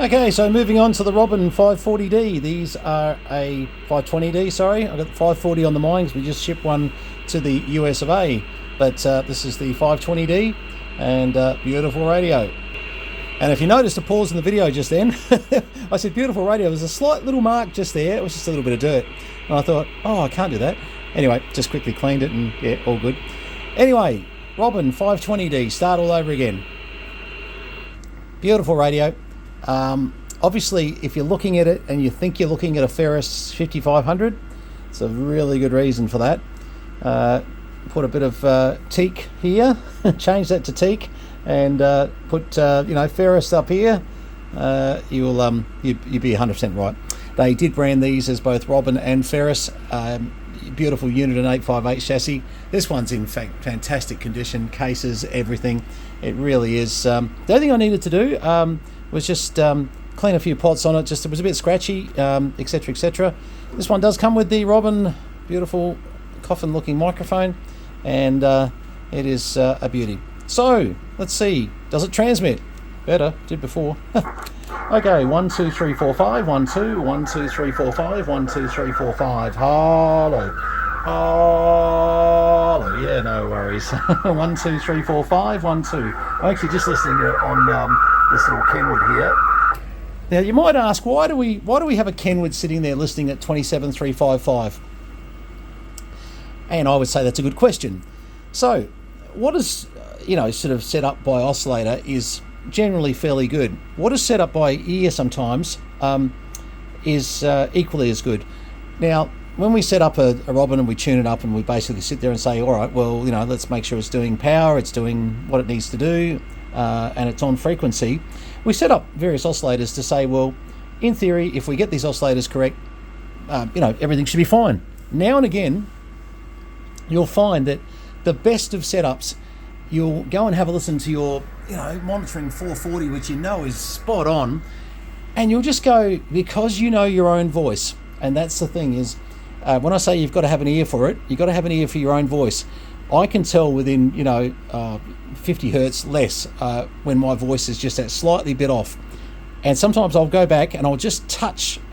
Okay, so moving on to the Robyn 540D. These are a 520D, sorry. I've got the 540 on the mind because we just shipped one to the US of A. But this is the 520D and beautiful radio. And if you noticed a pause in the video just then, I said beautiful radio. There's a slight little mark just there. It was just a little bit of dirt. And I thought, oh, I can't do that. Anyway, just quickly cleaned it and yeah, all good. Anyway, Robyn 520D, start all over again. Beautiful radio. Obviously, if you're looking at it and you think you're looking at a Ferris 5500, it's a really good reason for that. Put a bit of teak here, change that to teak, and put Ferris up here. You'll be 100% right. They did brand these as both Robyn and Ferris. Beautiful unit and 858 chassis. This one's in fact fantastic condition, cases, everything. It really is. The only thing I needed to do was just clean a few pots on it. It was a bit scratchy, etc, etc. This one does come with the Robyn beautiful coffin looking microphone, and it is a beauty. So let's see, does it transmit? Better, did before. Okay, 1 2 3 4 5 1 2 1 2 3 4 5 1 2 3 4 5. Hello. Hello. Yeah, no worries. 1 2 3 4 5 1 2. I'm actually just listening on this little Kenwood here. Now you might ask, why do we have a Kenwood sitting there listening at 27355? And I would say that's a good question. So what is sort of set up by oscillator is generally fairly good. What is set up by ear sometimes is equally as good. Now when we set up a Robyn and we tune it up and we basically sit there and say, all right, well, let's make sure it's doing power, it's doing what it needs to do, and it's on frequency. We set up various oscillators to say, well, in theory, if we get these oscillators correct, everything should be fine. Now and again, you'll find that the best of setups, you'll go and have a listen to your, monitoring 440, which is spot on, and you'll just go, because you know your own voice. And that's the thing is, when I say you've got to have an ear for it, you've got to have an ear for your own voice. I can tell within 50 hertz less when my voice is just that slightly bit off. And sometimes I'll go back and I'll just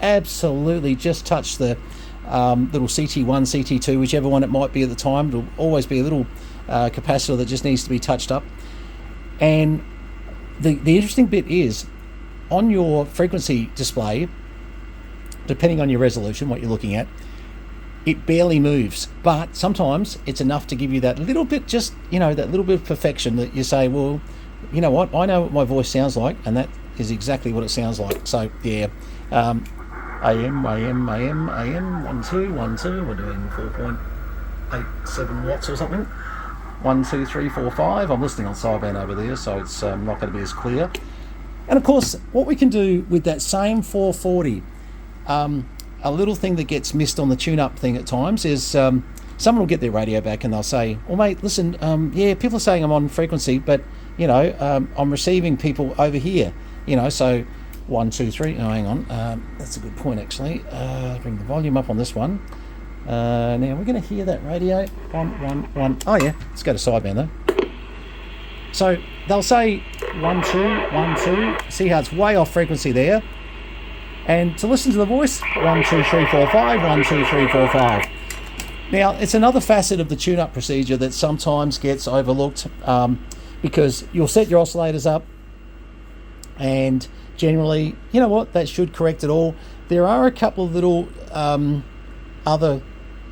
absolutely just touch the little CT1, CT2, whichever one it might be at the time. It'll always be a little capacitor that just needs to be touched up. And the interesting bit is, on your frequency display, depending on your resolution, what you're looking at, it barely moves, but sometimes it's enough to give you that little bit, that little bit of perfection that you say, well, you know what, I know what my voice sounds like, and that is exactly what it sounds like. So yeah, AM, 1 2 1 2. We're doing 4.87 watts or something. 1 2 3 4 5. I'm listening on sideband over there, so it's not going to be as clear. And of course, what we can do with that same 440, a little thing that gets missed on the tune-up thing at times is someone will get their radio back and they'll say, well, mate, listen, people are saying I'm on frequency, but I'm receiving people over here, so 1 2 3. Oh, hang on, that's a good point actually. Bring the volume up on this one. Now we're going to hear that radio. 1 1 1. Oh yeah, let's go to sideband though. So they'll say 1 2 1 2. See how it's way off frequency there. And to listen to the voice, 1 2 3 4 5 1 2 3 4 5. Now it's another facet of the tune-up procedure that sometimes gets overlooked, because you'll set your oscillators up, and generally, that should correct it all. There are a couple of little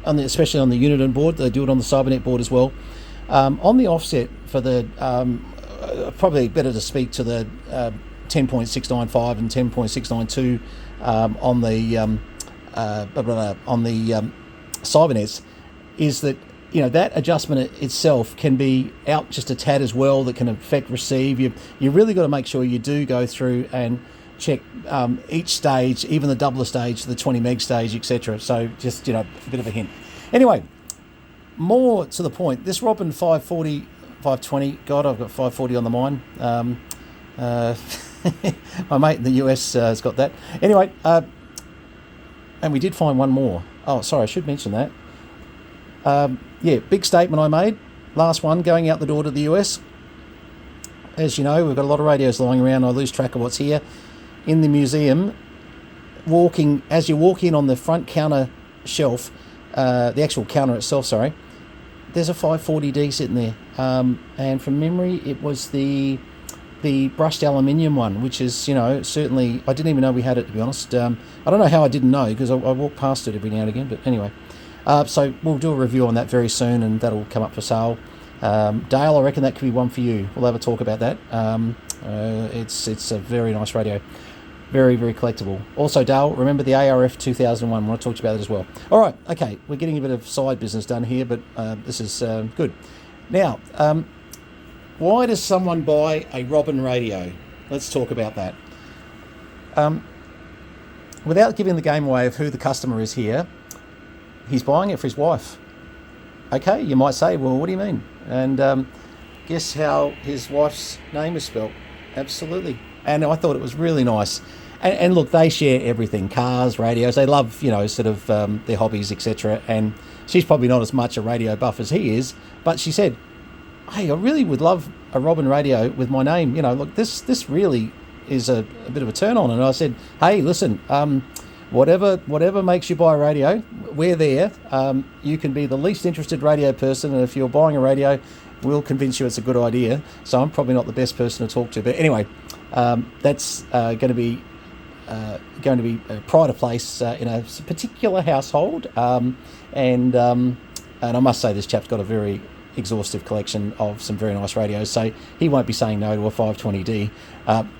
especially on the Uniden board, they do it on the Cybernet board as well. On the offset for the, probably better to speak to the 10.695 and 10.692 on the Cybernets, is that that adjustment itself can be out just a tad as well, that can affect receive. You really got to make sure you do go through and check each stage, even the doubler stage, the 20 meg stage, etc. So just a bit of a hint. Anyway, more to the point, this Robyn 540, 520, God, I've got 540 on the mind. My mate in the US has got that. Anyway, and we did find one more. Oh, sorry, I should mention that. Big statement I made. Last one, going out the door to the US. As you know, we've got a lot of radios lying around. I lose track of what's here. in the museum, as you walk in on the front counter shelf, the actual counter itself, sorry, there's a 540D sitting there. And from memory, it was the brushed aluminium one, which is, certainly, I didn't even know we had it, to be honest. I don't know how I didn't know, because I walk past it every now and again, but anyway. So we'll do a review on that very soon, and that'll come up for sale. Dale, I reckon that could be one for you. We'll have a talk about that. It's a very nice radio. Very, very collectible. Also, Dale, remember the ARF 2001. I want to talk to you about it as well. All right, okay, we're getting a bit of side business done here, but this is good. Now, why does someone buy a Robyn radio? Let's talk about that. Without giving the game away of who the customer is here, he's buying it for his wife. Okay, you might say, well, what do you mean? And guess how his wife's name is spelled? Absolutely. And I thought it was really nice. And look, they share everything, cars, radios. They love, sort of their hobbies, etc. And she's probably not as much a radio buff as he is, but she said, hey, I really would love a Robyn radio with my name. Look, this really is a bit of a turn on. And I said, hey, listen, whatever makes you buy a radio, we're there. You can be the least interested radio person, and if you're buying a radio, we'll convince you it's a good idea. So I'm probably not the best person to talk to, but anyway, that's going to be pride of place in a particular household, and I must say this chap's got a very exhaustive collection of some very nice radios, so he won't be saying no to a 520D.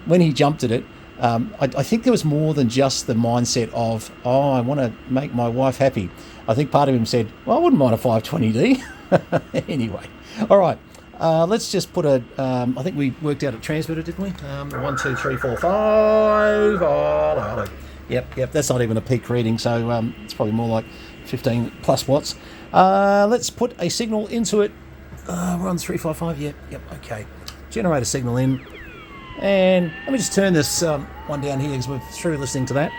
When he jumped at it, I think there was more than just the mindset of, I want to make my wife happy. I think part of him said, well, I wouldn't mind a 520D. Anyway, all right. Let's just put I think we worked out a transmitter, didn't we? 1, 2, 3, 4, 5. Oh, yep. That's not even a peak reading, so it's probably more like 15 plus watts. Let's put a signal into it. We're on 355. Yep. Okay. Generate a signal in, and let me just turn this one down here because we're through listening to that.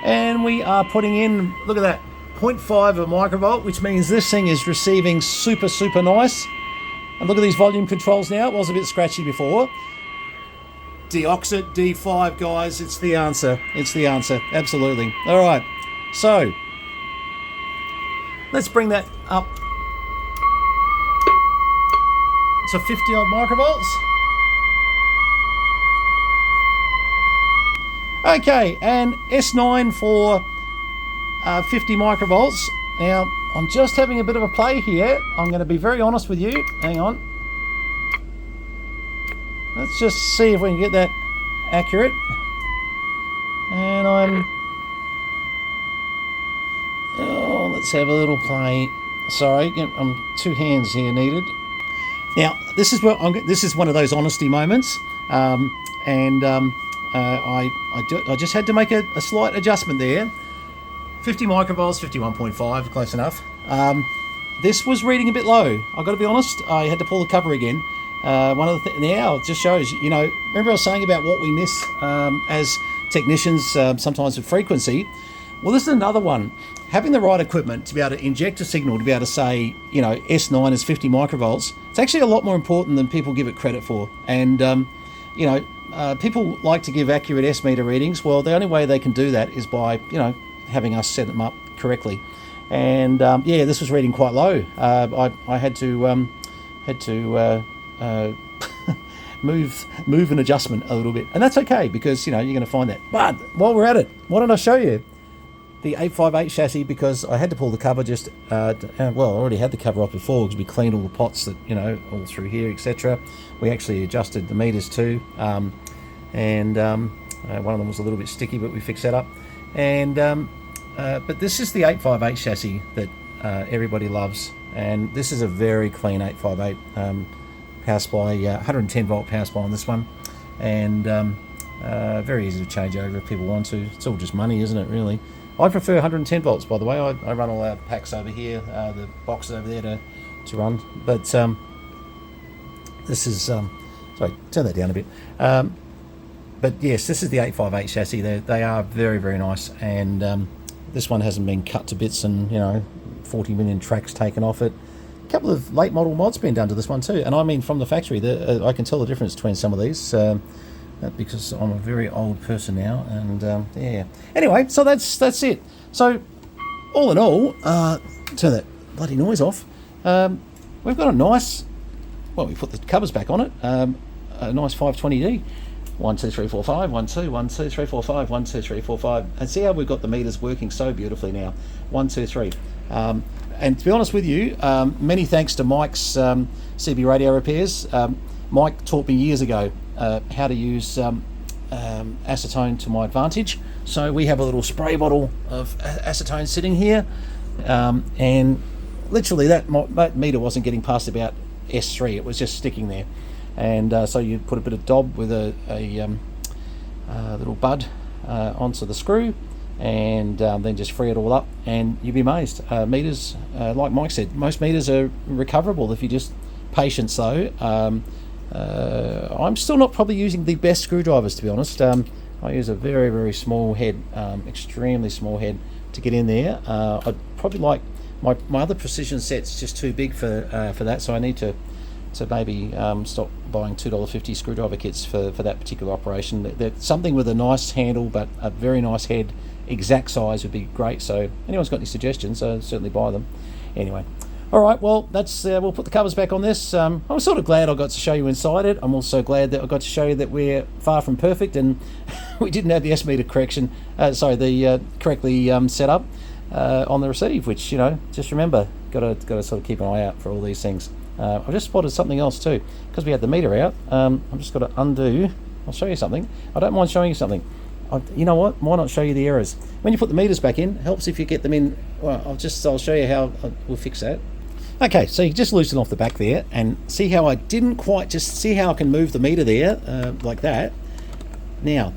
And we are putting in. Look at that, 0.5 of a microvolt, which means this thing is receiving super, super nice. And look at these volume controls now. It was a bit scratchy before. Deoxit D5, guys. It's the answer. Absolutely. All right. So, let's bring that up to 50 odd microvolts. Okay, and S9 for 50 microvolts. Now, I'm just having a bit of a play here. I'm going to be very honest with you. Hang on. Let's just see if we can get that accurate. And let's have a little play. Sorry, two hands here needed. Now, this is one of those honesty moments. I just had to make a slight adjustment there. 50 microvolts, 51.5, close enough. This was reading a bit low. I've got to be honest. I had to pull the cover again. One of the now it just shows. Remember I was saying about what we miss as technicians sometimes with frequency. Well, this is another one. Having the right equipment to be able to inject a signal, to be able to say, S9 is 50 microvolts. It's actually a lot more important than people give it credit for. And people like to give accurate S meter readings. Well, the only way they can do that is by having us set them up correctly. And this was reading quite low. I had to move an adjustment a little bit, and that's okay because you're going to find that. But while we're at it, why don't I show you the 858 chassis, because I had to pull the cover I already had the cover off before because we cleaned all the pots that all through here, etc. We actually adjusted the meters too, and one of them was a little bit sticky, but we fixed that up. And but this is the 858 chassis that everybody loves, and this is a very clean 858 power supply, 110 volt power supply on this one, and very easy to change over if people want to. It's all just money, isn't it, really? I prefer 110 volts, by the way. I run all our packs over here, the boxes over there to run, but this is sorry, turn that down a bit. But yes, this is the 858 chassis. They are very, very nice, and this one hasn't been cut to bits and 40 million tracks taken off it. A couple of late model mods been done to this one too, and I mean from the factory. I can tell the difference between some of these. because I'm a very old person now, and yeah. Anyway, so that's it. So all in all, turn that bloody noise off. We've got a nice, well, we put the covers back on it, a nice 520D. 1 2 3 4 5 1 2 1 2 3 4 5 1 2 3 4 5, and see how we've got the meters working so beautifully now. 1 2 3. And to be honest with you, many thanks to Mike's CB radio repairs. Mike taught me years ago how to use acetone to my advantage. So we have a little spray bottle of acetone sitting here, and literally that meter wasn't getting past about S3. It was just sticking there. And so you put a bit of Dob with a little bud onto the screw, and then just free it all up, and you'd be amazed. Meters, like Mike said, most meters are recoverable if you just patience though. I'm still not probably using the best screwdrivers, to be honest. I use a very, very small head, extremely small head to get in there. I'd probably like my other precision set's just too big for that, so I need to maybe stop buying $2.50 screwdriver kits for that particular operation. Something with a nice handle but a very nice head, exact size, would be great. So if anyone's got any suggestions, certainly buy them. Anyway, all right, well, that's we'll put the covers back on this. I'm sort of glad I got to show you inside it. I'm also glad that I got to show you that we're far from perfect, and we didn't have the S meter correctly set up on the receive, which, just remember, got to sort of keep an eye out for all these things. I've just spotted something else too, because we had the meter out. I've just got to undo. I'll show you something. I don't mind showing you something. You know what? Why not show you the errors? When you put the meters back in, helps if you get them in. Well, I'll show you how we'll fix that. Okay, so you just loosen off the back there, and see how I didn't quite just see how I can move the meter there like that. Now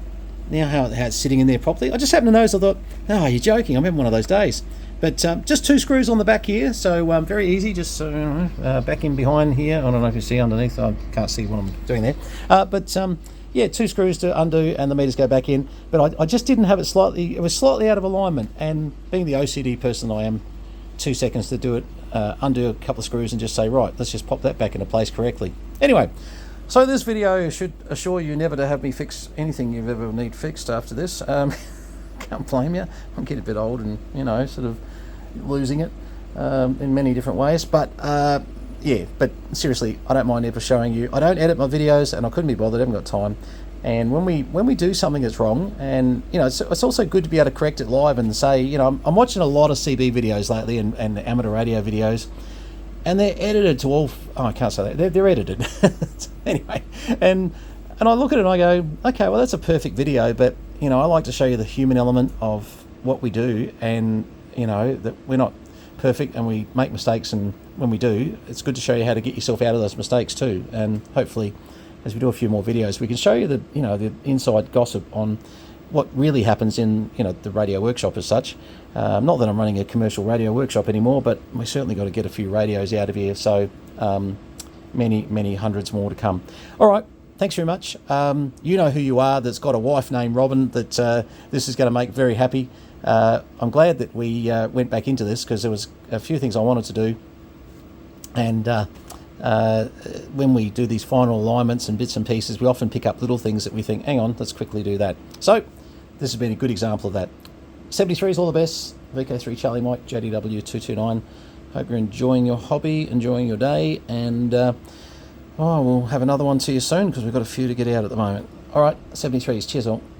how it's sitting in there properly. I just happened to notice. I thought, oh, you're joking. I'm having one of those days. But just 2 screws on the back here, so very easy. Just back in behind here. I don't know if you see underneath. I can't see what I'm doing there. But yeah, 2 screws to undo, and the meters go back in. But I just didn't have it slightly. It was slightly out of alignment. And being the OCD person I am, 2 seconds to do it. Undo a couple of screws and just say, right, let's just pop that back into place correctly. Anyway, so this video should assure you never to have me fix anything you've ever need fixed after this. Can't blame you. I'm getting a bit old and sort of losing it in many different ways, but yeah, but seriously, I don't mind ever showing you. I don't edit my videos, and I couldn't be bothered. I haven't got time. And when we do something that's wrong, and it's also good to be able to correct it live and say, I'm watching a lot of CB videos lately and amateur radio videos, and they're edited to all. Oh, I can't say that. They're edited anyway. And I look at it and I go, okay, well, that's a perfect video, but I like to show you the human element of what we do, and that we're not perfect and we make mistakes, and when we do, it's good to show you how to get yourself out of those mistakes too. And hopefully, as we do a few more videos, we can show you the inside gossip on what really happens in the radio workshop as such. Not that I'm running a commercial radio workshop anymore, but we certainly got to get a few radios out of here. So many hundreds more to come. All right. Thanks very much. You know who you are. That's got a wife named Robyn that this is going to make very happy. I'm glad that we went back into this, because there was a few things I wanted to do, and when we do these final alignments and bits and pieces, we often pick up little things that we think, hang on, let's quickly do that. So this has been a good example of that. 73 is all the best. VK3 Charlie Mike JDW 229. Hope you're enjoying your hobby, enjoying your day, and we'll have another one to you soon, because we've got a few to get out at the moment. All right, 73s. Cheers all.